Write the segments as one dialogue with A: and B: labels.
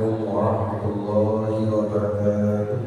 A: عليكم ورحمة الله وبركاته.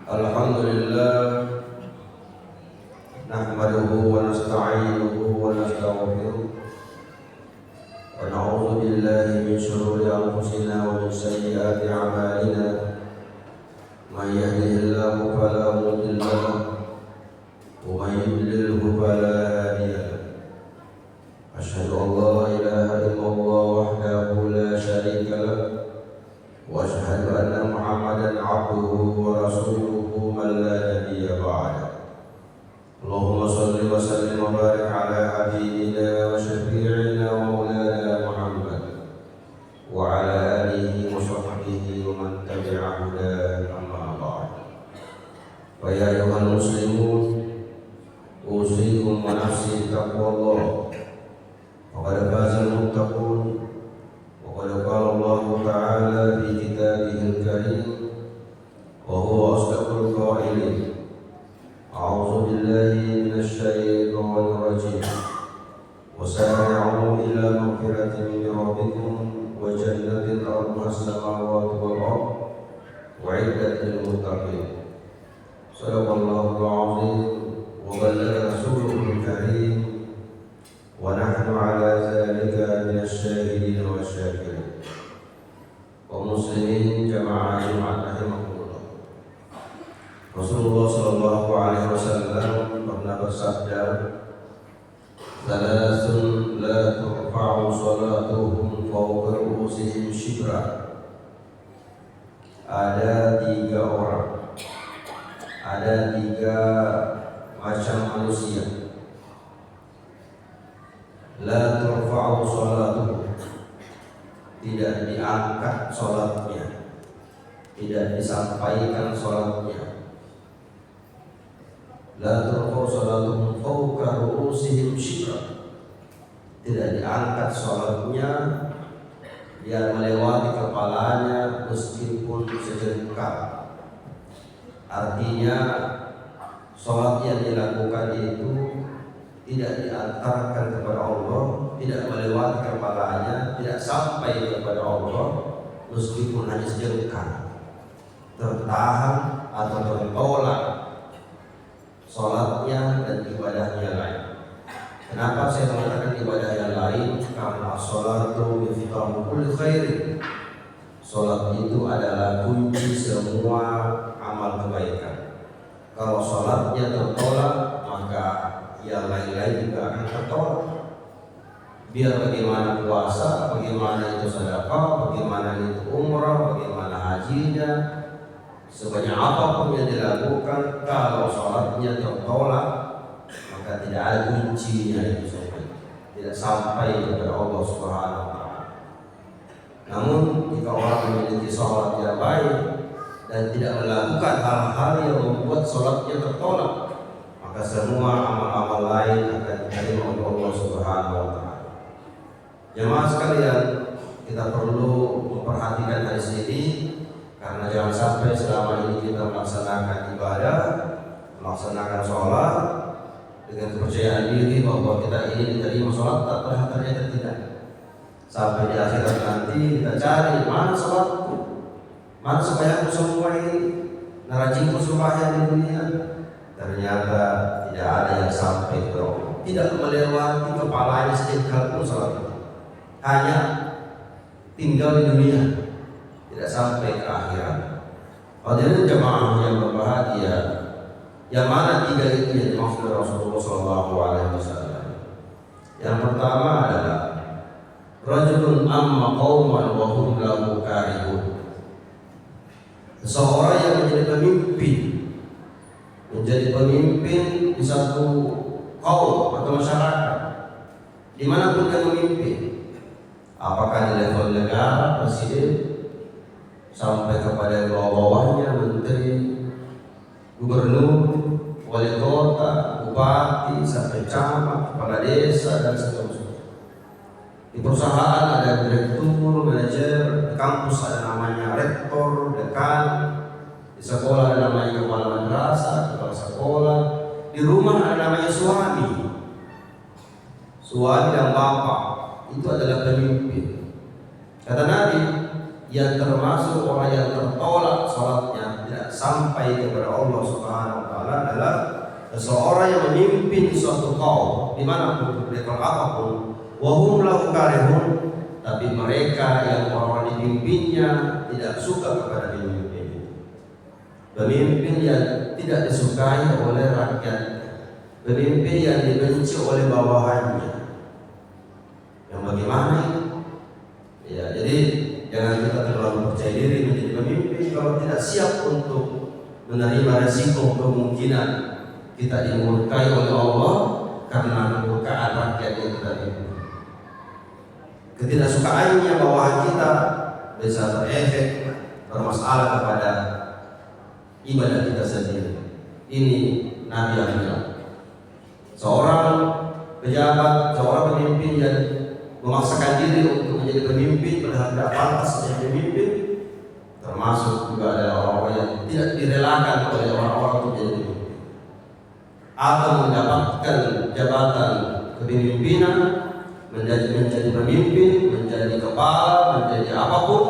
A: Alhamdulillah, nahmaduhu wa nasta'inuhu wa nastaghfiruh wa na'udzu billahi min shururi anfusina wa min sayyiati a'malina. Man yahdihillahu fala mudilla lahu wa man yudlilhu fala hadiya lahu. Asyhadu an la ilaha illallah wahdahu la syarika lahu wa asyhadu anna Muhammadan 'abduhu wa rasuluhu man la nabiyya ba'da. Allahumma shalli wa sallim wa barik ala habibina wa syafi'ina wa maulana Muhammad wa ala alihi wa sahbihi wa man tabi'a hudahu amma ba'd. Wa ya ayyuhal muslimun, usikum wa nafsi taqwallah. Faqad fazal muttaqun. وقد قال الله تعالى في كتابه الكريم وهو أصدق القائلين الشيطان الرجيم وسارعوا إلى مغفرة من ربكم وجنة أرضها السماوات والأرض وعدت للمتقين. صدق الله العظيم وبلغ رسوله الكريم ونحن على ذلك من الشاهدين والشاكرين. ومسلمين جماعة rahimahullah. Rasulullah Shallallahu Alaihi Wasallam pernah bersabda, "Salasun la turfa'u salatuhum fawqa ru'usihim shibra." Ada tiga orang, ada tiga macam manusia. La turfa'u salatuhum, tidak diangkat salatnya, tidak disampaikan salatnya. La turfa'u salatuhum fawqa ru'usihim shibra, tidak diangkat salatnya, dia melewati kepalanya meskipun sejengkal. Artinya salat yang dilakukan itu tidak diantarkan kepada Allah, tidak melewati kepalanya, tidak sampai kepada Allah meskipun hanya sejengkal, tertahan atau tertolak salatnya dan ibadahnya lain. Kenapa saya mengatakan ibadah yang lain? Karena salatu miftahu kulli khairin. Salat itu adalah kunci semua amal kebaikan. Kalau salatnya tertolak, maka yang lain-lain juga akan tertolak. Biar bagaimana puasa, bagaimana itu sedekah, bagaimana itu umrah, bagaimana hajinya, sebanyak apapun yang dilakukan, kalau salatnya tertolak, maka tidak ada kuncinya itu sampai, tidak sampai kepada Allah Subhanahu wa Ta'ala. Namun jika orang memiliki salat yang baik dan tidak melakukan hal-hal yang membuat salatnya tertolak, maka semua amal-amal lain akan diterima oleh Allah Subhanahu wa Ta'ala. Jemaah sekalian, kita perlu memperhatikan hadis ini, karena jangan sampai selama ini kita melaksanakan ibadah, melaksanakan sholat dengan kepercayaan diri bahwa kita ini diterima sholat, tak ternyata tidak. Sampai di akhirat nanti kita cari mana sholatku, mana sembahyangku semua ini, narajinku sembahyang di dunia. Ternyata tidak ada yang sampai ke Allah, tidak melewati kepalanya sejengkal pun sholat itu, hanya tinggal di dunia, tidak sampai ke akhirat. Hadirin jemaah yang berbahagia, yang mana tiga itu yang dimaksud Rasulullah SAW? Yang pertama adalah rajulun amma qauman wa hum lahu karihun. Seseorang yang menjadi pemimpin di satu kaum atau masyarakat, dimanapun dia memimpin, apakah di level negara, presiden, sampai kepada bawah-bawahnya, menteri, gubernur, wali kota, bupati, sampai camat, kepala desa, dan seterusnya. Di perusahaan ada direktur, manajer, di kampus ada namanya rektor, dekan, di sekolah ada namanya kepala madrasah, kepala sekolah, di rumah ada namanya suami dan bapak. Itu adalah pemimpin. Kata Nabi, yang termasuk orang yang tertolak salatnya, tidak sampai kepada Allah Subhanahu wa Ta'ala, adalah seseorang yang memimpin suatu kaum dimanapun, level apapun, wa hum lahu karihun, tapi mereka yang orang dipimpinnya tidak suka kepada pemimpin yang tidak disukai oleh rakyat, pemimpin yang dibenci oleh bawahannya. Yang bagaimana itu? Ya, jadi jangan kita terlalu percaya diri menjadi pemimpin kalau tidak siap untuk menerima resiko kemungkinan kita dimurkai oleh Allah karena kemurkaan rakyat yang kita pimpin. Ketidaksukaannya bawahan kita bisa berefek, bermasalah kepada ibadah kita sendiri. Ini Nabi yang bilang, seorang pejabat, seorang pemimpin yang memaksakan diri untuk menjadi pemimpin padahal tidak pantas menjadi pemimpin, termasuk juga ada orang-orang yang tidak direlakan oleh orang-orang untuk menjadi pemimpin, atau mendapatkan jabatan kepemimpinan, menjadi pemimpin, menjadi kepala, menjadi apapun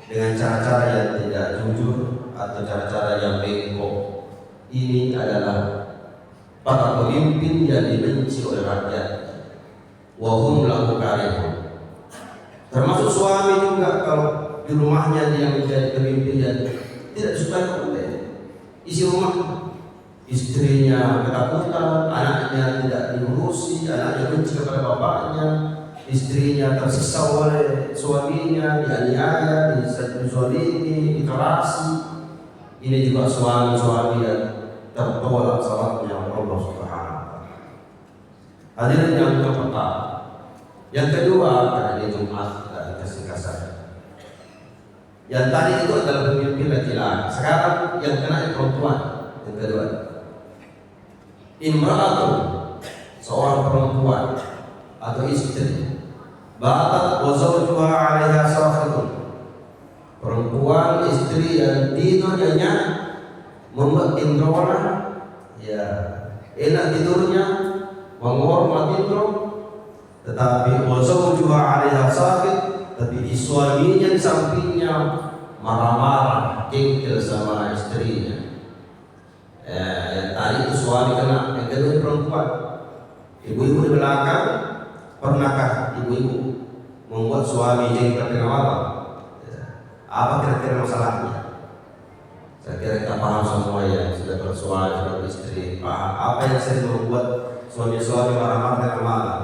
A: dengan cara-cara yang tidak jujur atau cara-cara yang bengkok. Ini adalah para pemimpin yang dibenci oleh rakyat. Wahum lahu karihun. Termasuk suami juga, kalau di rumahnya dia menjadi pemimpin yang tidak disukai oleh isi rumah. Istrinya ketakutan, anaknya tidak diurusi, anaknya benci kepada bapaknya, istrinya tersiksa oleh suaminya, dianiaya, dizalimi, ditolasi. Ini juga suami-suami yang tertolak salatnya oleh Allah Subhanahu wa taala. Hadirin yang pertama. Yang kedua, karena ini Jumat dan kasih. Yang tadi itu adalah pemimpin laki-laki. Sekarang yang kena perempuan. Yang kedua, imra'atun, seorang perempuan atau istri, batat wa zawjuha 'alaiha sakhitun. Perempuan, istri yang tidurnya membuat indrolah, ya enak tidurnya, menghormat tidur, tetapi wa zawjuha 'alaiha sakhit, tapi suaminya di sampingnya marah-marah, jengkel sama istrinya. Yang tadi itu suami kena, yang kedua perempuan. Ibu-ibu di belakang, pernahkah ibu-ibu membuat suami jengkel tengah malam? Apa kira-kira masalahnya? Saya kira kita paham semua ya, sudah bersuami, sudah beristri, paham apa yang sering membuat suami-suami marah-marah tengah malam.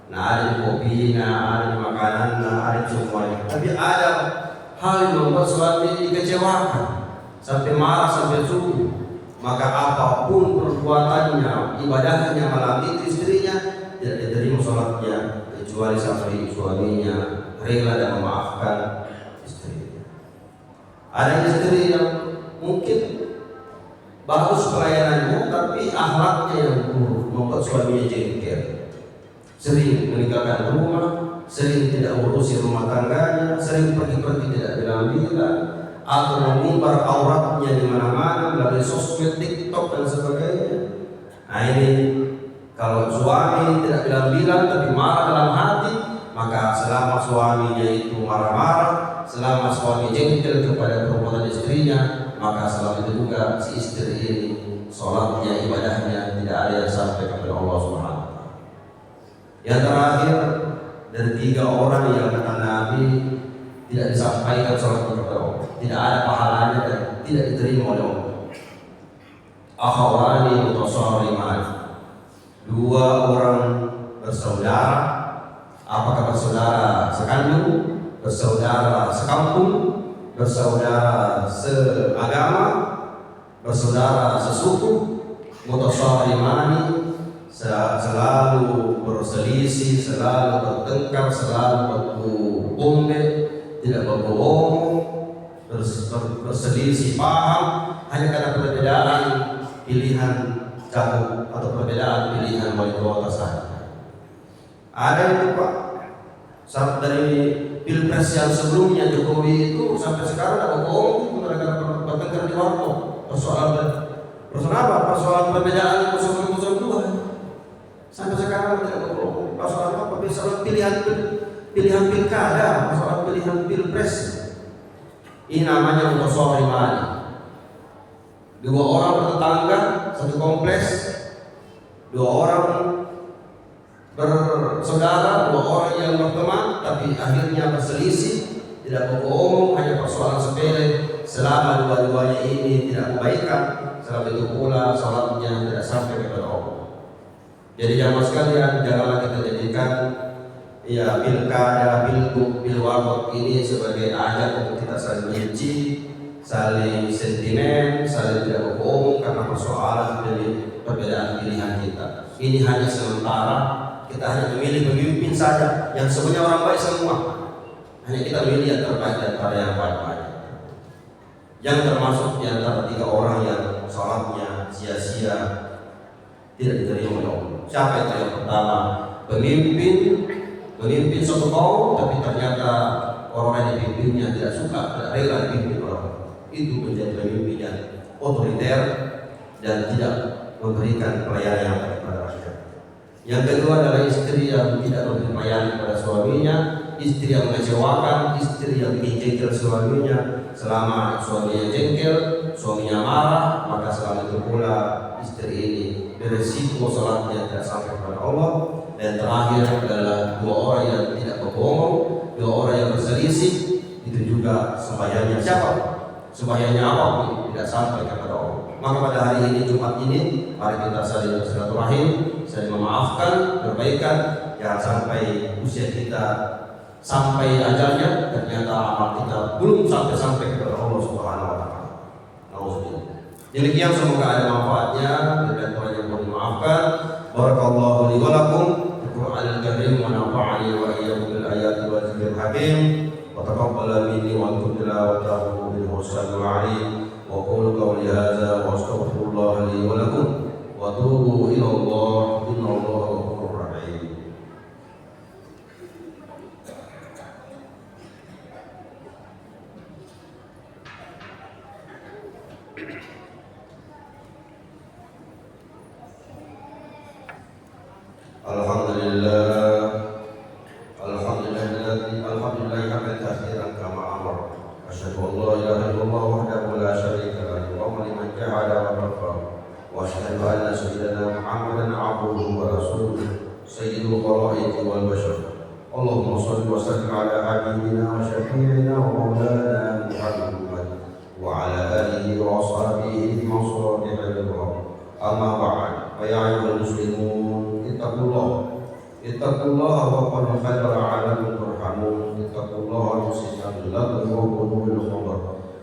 A: Nah, ada di kopinya, ada di makanannya, ada di semuanya. Tapi ada hal yang membuat suami dikecewakan sampai marah, sampai subuh. Maka apapun perbuatannya, ibadahnya malam itu, istrinya tidak diterima sholatnya kecuali sampai suaminya rela dan memaafkan istrinya. Ada istri yang mungkin bagus pelayanannya, tapi akhlaknya yang buruk membuat suaminya jengkel. Sering meninggalkan rumah, sering tidak urusi rumah tangganya, sering pergi-pergi tidak bilang-bilang, atau mengumbar auratnya di mana-mana melalui sosmed, TikTok dan sebagainya. Nah ini kalau suami tidak bilang-bilang tapi marah dalam hati, maka selama suaminya itu marah-marah, selama suami jengkel kepada perbuatan istrinya, maka selama itu juga si istri ini sholatnya, ibadahnya tidak ada yang sampai kepada Allah Subhanahu wa taala. Yang terakhir, dari 3 orang yang kata Nabi tidak disampaikan sholat kepada Allah, tidak ada pahalanya dan tidak diterima oleh Allah. Akhawani mutasariman, 2 orang bersaudara. Apakah bersaudara sekandung, bersaudara sekampung, bersaudara seagama, bersaudara sesuku? Mutasarimani, selalu berselisih, selalu bertengkar, selalu berkombe, tidak berbohong, berselisih paham hanya karena perbedaan pilihan cakup atau perbedaan pilihan wali kota saja. Ada itu Pak, sampai dari pilpres yang sebelumnya Jokowi itu sampai sekarang ada bohong gara-gara bertengkar di warkop. Persoalan apa? Persoalan perbedaan 002. Sampai sekarang tidak berbohong. Persoalan apa? Persoalan pilihan pilkada, persoalan pilihan pilpres. Ini namanya mutasawwimani. 2 orang bertetangga, satu kompleks, 2 orang bersaudara, 2 orang yang berteman, tapi akhirnya berselisih, tidak berbohong, hanya persoalan sepele. Selama dua-duanya ini tidak kebaikan, selama itu pula salatnya tidak sampai kepada Allah. Jadi jamaah sekalian, janganlah kita jadikan ya pilkada, pilgub, pilwakot ini sebagai ajang untuk kita saling benci, saling sentimen, saling tidak berbohong karena persoalan dari perbedaan pilihan kita. Ini hanya sementara, kita hanya memilih pemimpin saja yang sebenarnya orang baik semua. Hanya kita milih yang terbaik antara yang baik-baik. Yang termasuk di antara 3 orang yang salatnya sia-sia, tidak diterima oleh Allah. Siapa itu? Yang pertama, pemimpin suatu kaum, tapi ternyata orang yang dipimpinnya tidak suka, tidak rela dipimpin orang. Itu menjadi pemimpin yang otoriter dan tidak memberikan pelayanan kepada rakyat. Yang kedua adalah istri yang tidak melayani pada suaminya, istri yang mengecewakan, istri yang bikin jengkel suaminya. Selama suaminya jengkel, suaminya marah, maka selama itu pula istri ini beresiko salatnya tidak sampai kepada Allah. Dan terakhir adalah dua orang yang tidak berbohong, dua orang yang berselisih, itu juga sembahyangnya siapa? Sembahyangnya apapun tidak sampai kepada Allah. Maka pada hari ini, Jumat ini, mari kita saling bersilaturahim, saling memaafkan, berbaikan. Jangan sampai usia kita sampai ajalnya ternyata amal kita belum sampai kepada Allah Subhanahu wa taala. Nauzubillah. Demikian, semoga ada manfaatnya dan Tuhan yang mohon dimaafkan. Barakallahu li wa lakum fil Qur'anil Karim wa nafa'ani wa iyyakum bil ayati wa dzikril hakim wa taqabbala minni wa antum tilawatahu bil husnil alim. Wa qulu qawli hadza wa astaghfirullah li wa lakum wa tubu ila Allah innallaha ghafurur rahim. Alhamdulillah hamdan katsiran kama amara. Asyhadu an la ilaha illallah wahdahu la syarika lahu wa liman jahada wa kafara. Wa asyhadu anna sayyidana Muhammadan abduhu wa rasuluhu sayyidul khalaiqi wal bashar. Allahumma shalli wa sallim ala habibina wa syafi'ina wa maulana Muhammad wa ala alihi wa ashabihi masalihil rabb. Amma ba'd. Fa ya ayyuhal muslimun ittaqullah wa qad khayra 'alamin turhamun. Ittaqullah yusikum lakum wa qulul khabar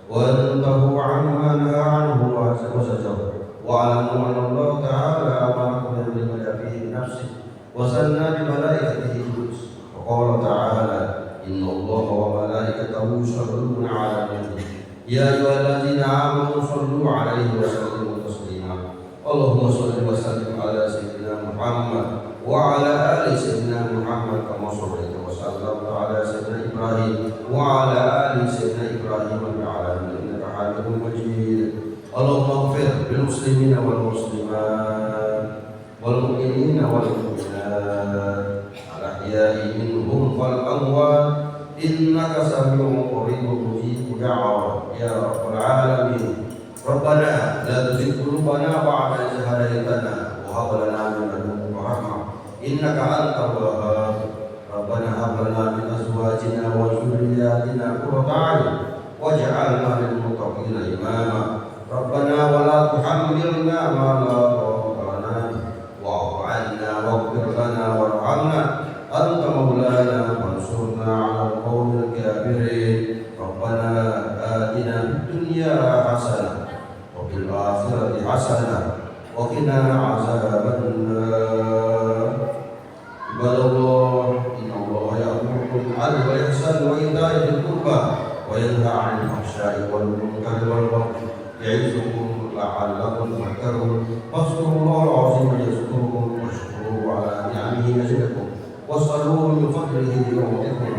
A: wa antahu 'amma nahaa 'anhu wa zajar wa 'alamu anna Allah ta'ala amarakum bil madafi nafsi wa sanna bi malaikatihi qudus wa qala ta'ala inna Allah wa malaikatahu yusalluna 'alan nabi ya ayyuhalladzina amanu sallu 'alaihi wa sallimu taslima. Allahumma shalli wa sallim ala sayyidina Muhammad wa ala ali sayyidina Muhammad kama shallaita wa sallamta ala sayyidina Ibrahim wa ala ali sayyidina Ibrahim fil alamin innaka Hamidum Majid. Allahumma ighfir lil muslimina wal muslimat wal mu'minina wal mu'minat al ahya'i minhum wal amwat innaka sami'un qaribun mujibud da'wat ya rabbal alamin. Rabbana la tuzigh qulubana ba'da idh hadaytana wa hab lana min ladunka rahmah innaka antal wahhab. Rabbana hab lana min azwajina wa dhurriyyatina qurrata a'yun waj'alna lil muttaqina imama. Rabbana wa la tuhammilna ma la taqata lana wa'fu 'anna waghfir lana warhamna anta maulana wansurna 'alal qawmil kafirin. Rabbana atina fid dunya hasanah wa fil akhirati hasanah wa qina 'adzabannar. Ibadallah, innallaha ya'murukum bil ihsani wa ita'i dzil qurba wa yanha 'anil fahsya'i wal munkari wal baghi ya'izukum la'allakum tadhakkarun. Fadhkurullaha al-'azima yazkurkum washkuruhu 'ala ni'amihi yazidukum was'aluhu min fadlihi yu'tikum